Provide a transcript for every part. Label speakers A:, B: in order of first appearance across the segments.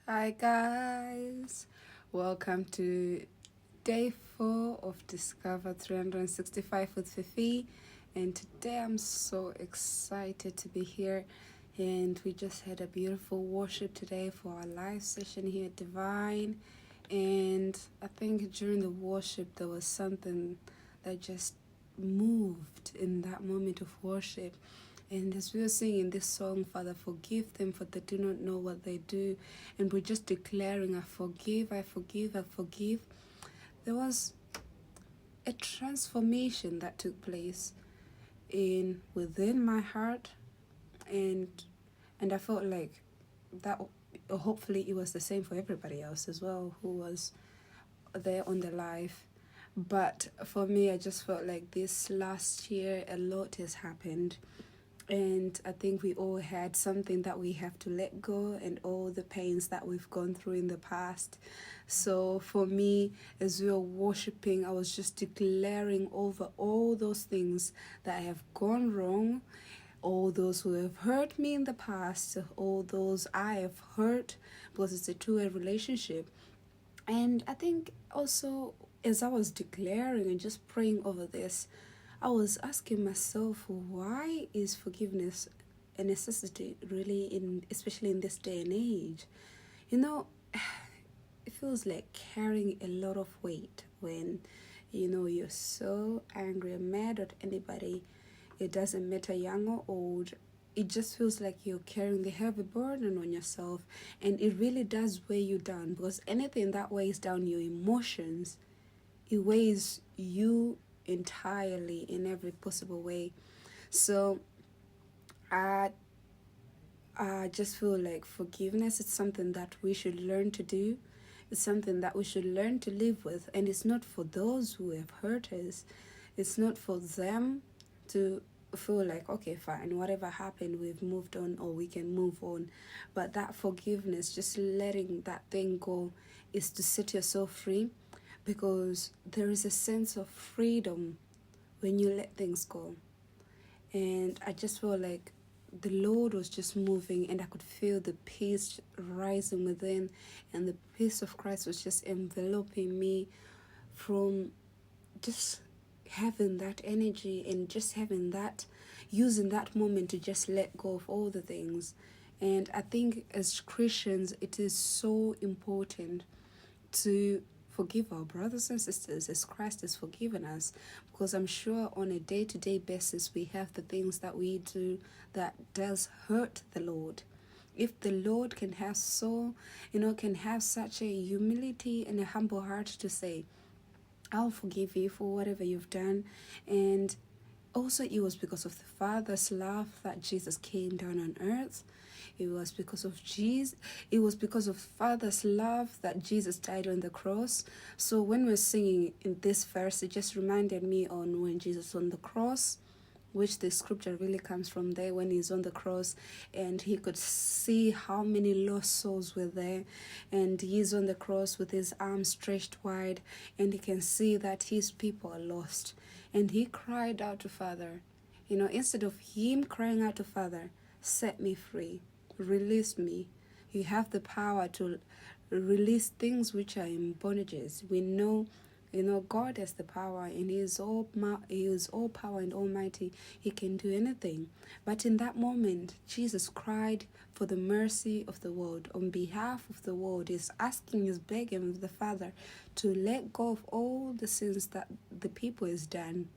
A: Hi guys, welcome to day 4 of Discover 365 with Fifi, and today I'm so excited to be here. And we just had a beautiful worship today for our live session here at Divine, and I think during the worship there was something that just moved in that moment of worship. And as we were singing this song, Father, forgive them, for they do not know what they do. And we're just declaring, I forgive, I forgive, I forgive. There was a transformation that took place within my heart. And I felt like that hopefully it was the same for everybody else as well who was there on the live. But for me, I just felt like this last year a lot has happened. And I think we all had something that we have to let go, and all the pains that we've gone through in the past. So for me, as we were worshiping, I was just declaring over all those things that have gone wrong, all those who have hurt me in the past, all those I have hurt, because it's a two-way relationship. And I think also, as I was declaring and just praying over this, I was asking myself, why is forgiveness a necessity really, especially in this day and age? You know, it feels like carrying a lot of weight when, you're so angry or mad at anybody. It doesn't matter young or old. It just feels like you're carrying the heavy burden on yourself, and it really does weigh you down, because anything that weighs down your emotions, it weighs you entirely in every possible way. So I just feel like forgiveness is something that we should learn to do. It's something that we should learn to live with, and it's not for those who have hurt us. It's not for them to feel like, okay, fine, whatever happened, we've moved on, or we can move on. But that forgiveness, just letting that thing go, is to set yourself free, because there is a sense of freedom when you let things go. And I just felt like the Lord was just moving, and I could feel the peace rising within, and the peace of Christ was just enveloping me from just having that energy, and just having that, using that moment to just let go of all the things. And I think as Christians, it is so important to forgive our brothers and sisters as Christ has forgiven us, because I'm sure on a day-to-day basis we have the things that we do that does hurt the Lord. If the Lord can have such a humility and a humble heart to say, I'll forgive you for whatever you've done. And also, it was because of the Father's love that Jesus came down on earth. It was because of Father's love that Jesus died on the cross. So when we're singing in this verse, it just reminded me on when Jesus on the cross, which the scripture really comes from there, when he's on the cross and he could see how many lost souls were there, and he's on the cross with his arms stretched wide, and he can see that his people are lost, and he cried out to Father. Instead of him crying out to Father, set me free, release me. You have the power to release things which are in bondages. We know God has the power, and He is all power and almighty. He can do anything. But in that moment, Jesus cried for the mercy of the world. On behalf of the world, He's begging the Father to let go of all the sins that the people has done,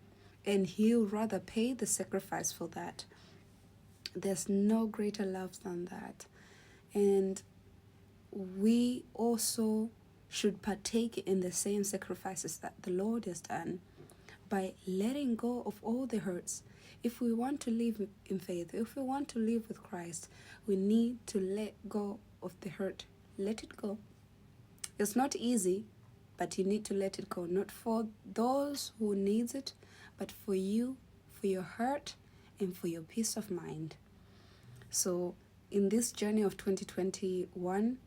A: and He'll rather pay the sacrifice for that. There's no greater love than that. And we also should partake in the same sacrifices that the Lord has done by letting go of all the hurts. If we want to live in faith, if we want to live with Christ, we need to let go of the hurt. Let it go. It's not easy, but you need to let it go. Not for those who needs it, but for you, for your hurt, and for your peace of mind. So in this journey of 2021,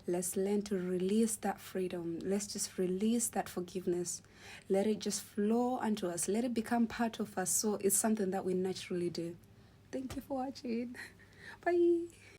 A: let's learn to release that freedom. Let's just release that forgiveness. Let it just flow unto us. Let it become part of us, so it's something that we naturally do. Thank you for watching. Bye.